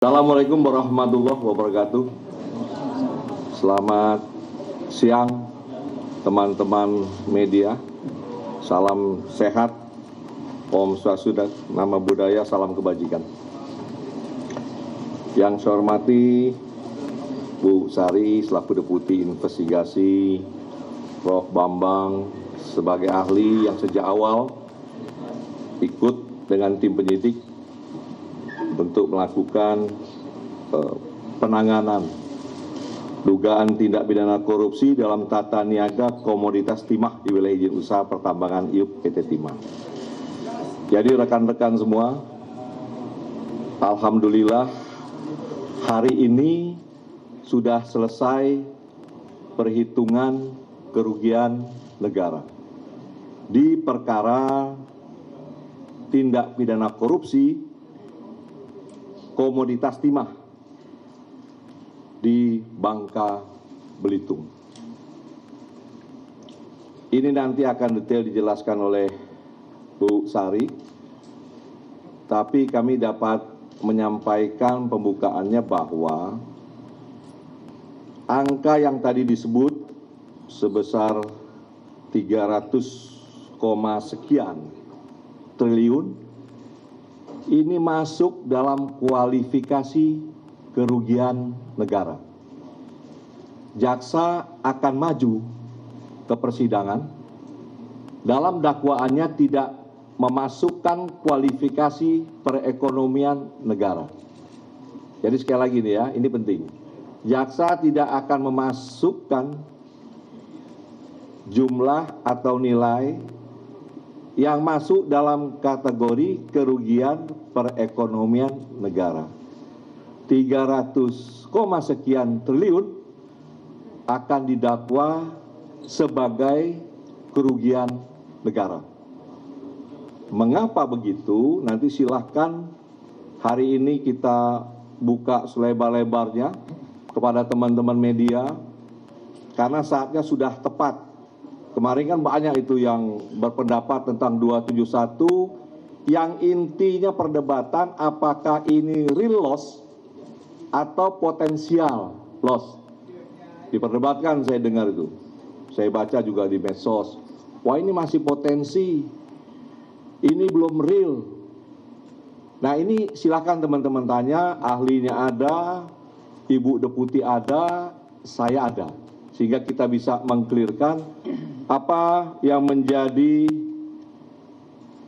Assalamualaikum warahmatullahi wabarakatuh. Selamat siang teman-teman media. Salam sehat, Om Swastiastu, Nama Budaya, salam kebajikan. Yang saya hormati Bu Sari selaku Deputi Investigasi, Prof. Bambang sebagai ahli yang sejak awal ikut dengan tim penyidik untuk melakukan penanganan dugaan tindak pidana korupsi dalam tata niaga komoditas timah di wilayah izin usaha pertambangan IUP PT Timah. Jadi rekan-rekan semua, alhamdulillah hari ini sudah selesai perhitungan kerugian negara di perkara tindak pidana korupsi komoditas timah di Bangka Belitung. Ini nanti akan detail dijelaskan oleh Bu Sari, tapi kami dapat menyampaikan pembukaannya bahwa angka yang tadi disebut sebesar 300, sekian triliun ini masuk dalam kualifikasi kerugian negara. Jaksa akan maju ke persidangan, dalam dakwaannya tidak memasukkan kualifikasi perekonomian negara. Jadi sekali lagi nih ya, ini penting. Jaksa tidak akan memasukkan jumlah atau nilai yang masuk dalam kategori kerugian perekonomian negara. 300, sekian triliun akan didakwa sebagai kerugian negara. Mengapa begitu? Nanti silahkan hari ini kita buka selebar-lebarnya kepada teman-teman media, karena saatnya sudah tepat. Kemarin kan banyak itu yang berpendapat tentang 271, yang intinya perdebatan apakah ini real loss atau potensial loss. Diperdebatkan, saya dengar itu. Saya baca juga di medsos. Wah, ini masih potensi, ini belum real. Nah, ini silakan teman-teman tanya, ahlinya ada, Ibu Deputi ada, saya ada. Sehingga kita bisa mengklirkan apa yang menjadi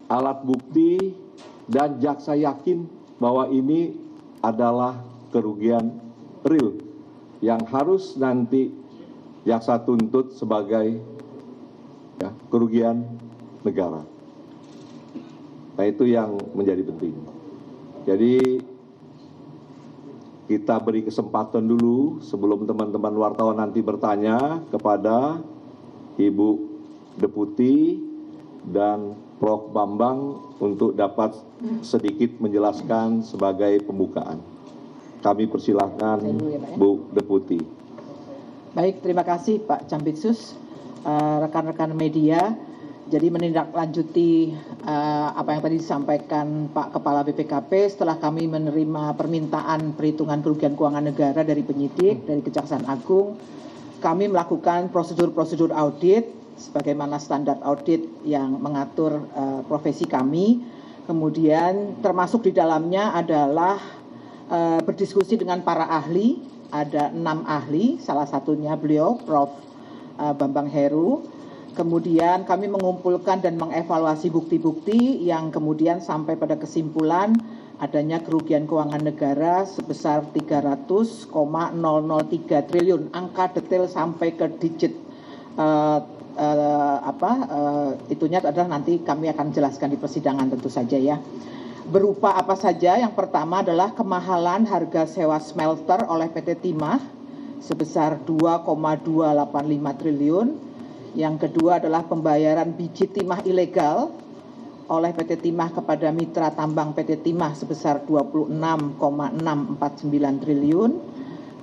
alat bukti dan jaksa yakin bahwa ini adalah kerugian real yang harus nanti jaksa tuntut sebagai kerugian negara. Nah, itu yang menjadi penting. Jadi kita beri kesempatan dulu sebelum teman-teman wartawan nanti bertanya kepada Ibu Deputi dan Prof. Bambang untuk dapat sedikit menjelaskan sebagai pembukaan. Kami persilahkan Bu Deputi. Baik, terima kasih Pak Campitsus, rekan-rekan media. Jadi menindaklanjuti apa yang tadi disampaikan Pak Kepala BPKP, setelah kami menerima permintaan perhitungan kerugian keuangan negara dari penyidik, dari Kejaksaan Agung, kami melakukan prosedur-prosedur audit sebagaimana standar audit yang mengatur profesi kami. Kemudian termasuk di dalamnya adalah berdiskusi dengan para ahli, ada 6 ahli, salah satunya beliau Prof. Bambang Heru. Kemudian kami mengumpulkan dan mengevaluasi bukti-bukti yang kemudian sampai pada kesimpulan adanya kerugian keuangan negara sebesar 300,003 triliun. Angka detail sampai ke digit itunya adalah nanti kami akan jelaskan di persidangan tentu saja ya. Berupa apa saja? Yang pertama adalah kemahalan harga sewa smelter oleh PT Timah sebesar 2,285 triliun. Yang kedua adalah pembayaran biji timah ilegal oleh PT Timah kepada mitra tambang PT Timah sebesar 26,649 triliun.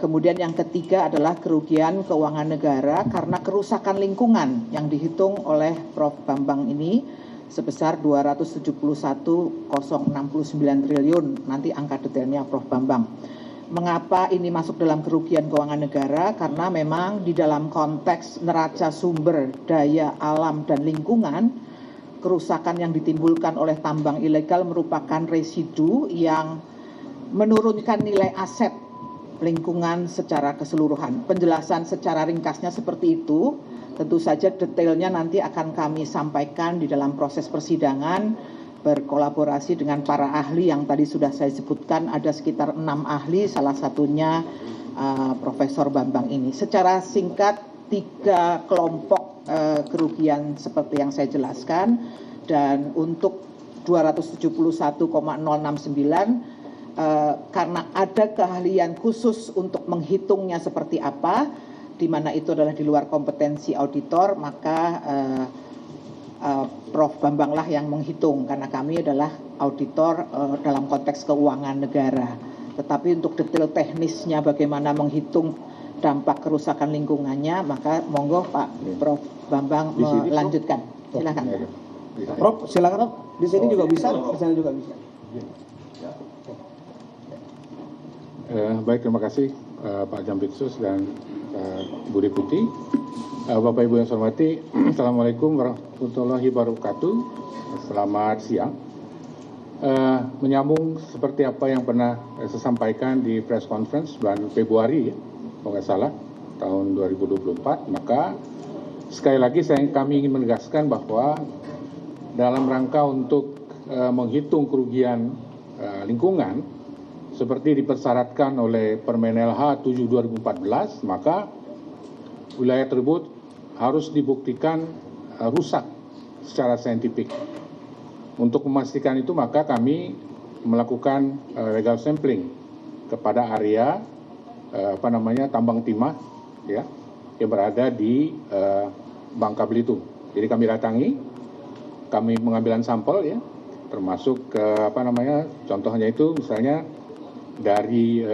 Kemudian yang ketiga adalah kerugian keuangan negara karena kerusakan lingkungan yang dihitung oleh Prof. Bambang ini sebesar 271,069 triliun. Nanti angka detailnya Prof. Bambang. Mengapa ini masuk dalam kerugian keuangan negara? Karena memang di dalam konteks neraca sumber daya alam dan lingkungan, kerusakan yang ditimbulkan oleh tambang ilegal merupakan residu yang menurunkan nilai aset lingkungan secara keseluruhan. Penjelasan secara ringkasnya seperti itu. Tentu saja detailnya nanti akan kami sampaikan di dalam proses persidangan, berkolaborasi dengan para ahli yang tadi sudah saya sebutkan, ada sekitar 6 ahli, salah satunya Profesor Bambang ini. Secara singkat, 3 kelompok kerugian seperti yang saya jelaskan, dan untuk 271,069 karena ada keahlian khusus untuk menghitungnya seperti apa, di mana itu adalah di luar kompetensi auditor, maka Prof. Bambang lah yang menghitung, karena kami adalah auditor dalam konteks keuangan negara. Tetapi untuk detail teknisnya bagaimana menghitung dampak kerusakan lingkungannya, maka monggo Pak Prof. Bambang melanjutkan. Silakan. Prof, silakan. Di sini juga bisa, di sana juga bisa. Baik, terima kasih Pak Jampitsus dan Bu Deputi. Bapak Ibu yang saya hormati, Assalamualaikum warahmatullahi wabarakatuh. Selamat siang. Menyambung seperti apa yang pernah saya sampaikan di press conference bulan Februari, kalau nggak salah, tahun 2024, maka sekali lagi kami ingin menegaskan bahwa dalam rangka untuk menghitung kerugian lingkungan seperti dipersyaratkan oleh Permen LH 7/2014, maka wilayah tersebut harus dibuktikan rusak secara saintifik. Untuk memastikan itu, maka kami melakukan legal sampling kepada area tambang timah, ya, yang berada di Bangka Belitung. Jadi kami datangi, kami mengambilan sampel, ya, termasuk contohnya itu misalnya dari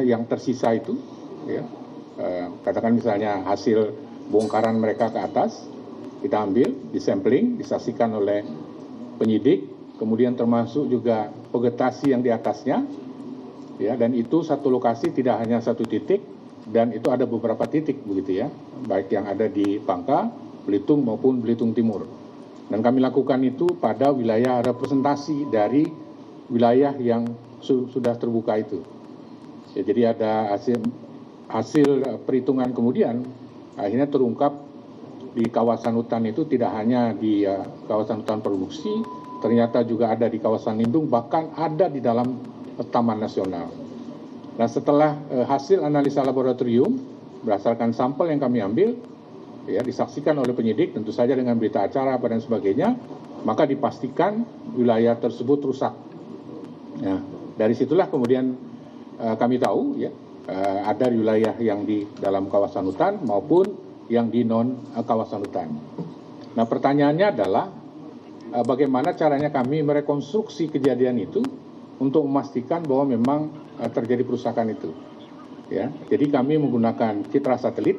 yang tersisa itu, ya, katakan misalnya hasil bongkaran mereka ke atas, kita ambil, disampling, disaksikan oleh penyidik, kemudian termasuk juga vegetasi yang di atasnya, ya, dan itu satu lokasi, tidak hanya satu titik, dan itu ada beberapa titik begitu, ya, baik yang ada di Bangka, Belitung maupun Belitung Timur. Dan kami lakukan itu pada wilayah representasi dari wilayah yang sudah terbuka itu. Ya, jadi ada hasil perhitungan kemudian akhirnya terungkap di kawasan hutan itu tidak hanya di kawasan hutan produksi, ternyata juga ada di kawasan lindung, bahkan ada di dalam Taman Nasional. Nah, setelah hasil analisa laboratorium berdasarkan sampel yang kami ambil, ya, disaksikan oleh penyidik, tentu saja dengan berita acara dan sebagainya, maka dipastikan wilayah tersebut rusak. Nah, dari situlah kemudian kami tahu, ya, ada di wilayah yang di dalam kawasan hutan maupun yang di non kawasan hutan. Nah, pertanyaannya adalah bagaimana caranya kami merekonstruksi kejadian itu untuk memastikan bahwa memang terjadi perusakan itu. Ya, jadi kami menggunakan citra satelit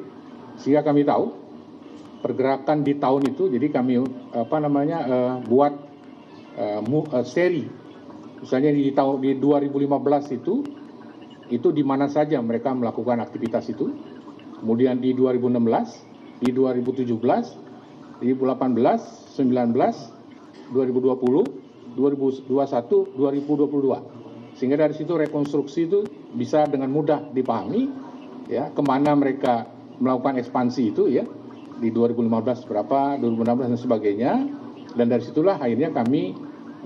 sehingga kami tahu pergerakan di tahun itu. Jadi kami buat seri. Misalnya di 2015 itu di mana saja mereka melakukan aktivitas itu. Kemudian di 2016, di 2017, 2018, 19, 2020, 2021, 2022. Sehingga dari situ rekonstruksi itu bisa dengan mudah dipahami, ya, kemana mereka melakukan ekspansi itu, ya, di 2015 berapa, 2016 dan sebagainya. Dan dari situlah akhirnya kami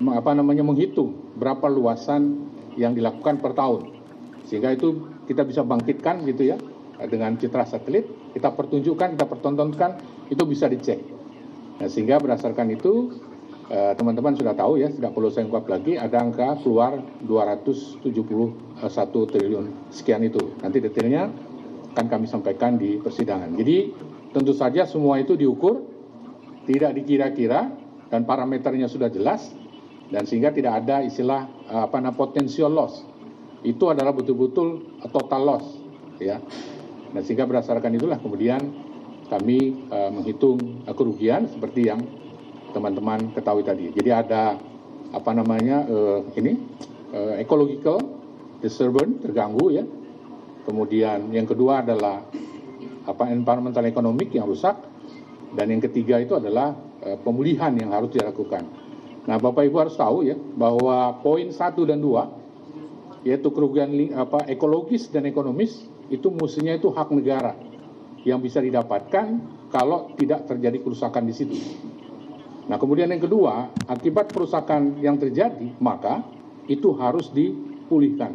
menghitung berapa luasan yang dilakukan per tahun. Sehingga itu kita bisa bangkitkan gitu, ya, dengan citra satelit, kita pertunjukkan, kita pertontonkan, itu bisa dicek. Nah, sehingga berdasarkan itu teman-teman sudah tahu, ya, tidak perlu saya ungkap lagi, ada angka keluar 271 triliun sekian itu. Nanti detailnya akan kami sampaikan di persidangan. Jadi tentu saja semua itu diukur, tidak dikira-kira, dan parameternya sudah jelas, dan sehingga tidak ada istilah potential loss. Itu adalah betul-betul total loss, ya. Nah, sehingga berdasarkan itulah kemudian kami menghitung kerugian seperti yang teman-teman ketahui tadi. Jadi ada ecological disturbance, terganggu ya. Kemudian yang kedua adalah environmental economic yang rusak, dan yang ketiga itu adalah pemulihan yang harus dilakukan. Nah, Bapak Ibu harus tahu ya bahwa poin 1 dan 2 yaitu kerugian ekologis dan ekonomis itu mestinya itu hak negara yang bisa didapatkan kalau tidak terjadi kerusakan di situ. Nah, kemudian yang kedua, akibat kerusakan yang terjadi maka itu harus dipulihkan.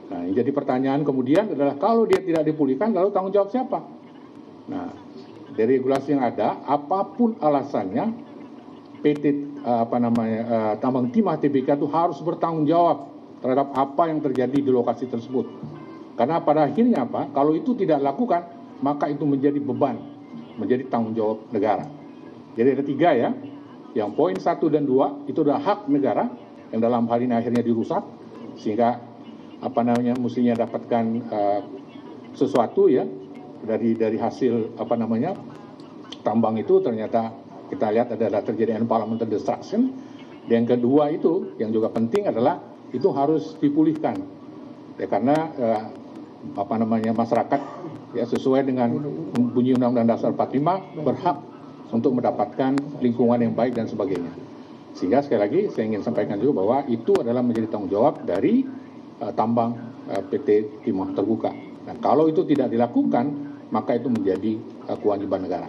Nah, yang jadi pertanyaan kemudian adalah kalau dia tidak dipulihkan, lalu tanggung jawab siapa? Nah, dari regulasi yang ada, apapun alasannya, PT Tambang Timah Tbk itu harus bertanggung jawab terhadap apa yang terjadi di lokasi tersebut. Karena pada akhirnya kalau itu tidak dilakukan, maka itu menjadi beban, menjadi tanggung jawab negara. Jadi ada 3 ya, yang poin 1 dan 2 itu adalah hak negara yang dalam hal ini akhirnya dirusak, sehingga mestinya dapatkan sesuatu ya dari hasil tambang itu ternyata kita lihat adalah terjadi environmental destruction. Dan yang kedua itu yang juga penting adalah itu harus dipulihkan ya, karena masyarakat ya sesuai dengan bunyi Undang-Undang Dasar 45 berhak untuk mendapatkan lingkungan yang baik dan sebagainya. Sehingga sekali lagi saya ingin sampaikan juga bahwa itu adalah menjadi tanggung jawab dari tambang PT Timah Terbuka. Nah, kalau itu tidak dilakukan, maka itu menjadi kewajiban negara.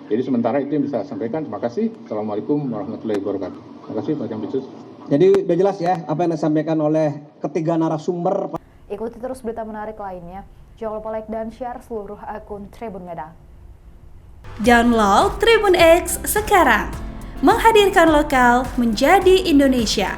Jadi sementara itu yang bisa saya sampaikan. Terima kasih. Assalamualaikum warahmatullahi wabarakatuh. Terima kasih Pak Jambitsus. Jadi udah jelas ya apa yang disampaikan oleh ketiga narasumber. Ikuti terus berita menarik lainnya. Jangan lupa like dan share seluruh akun Tribun Medan. Download Tribun X sekarang. Menghadirkan lokal menjadi Indonesia.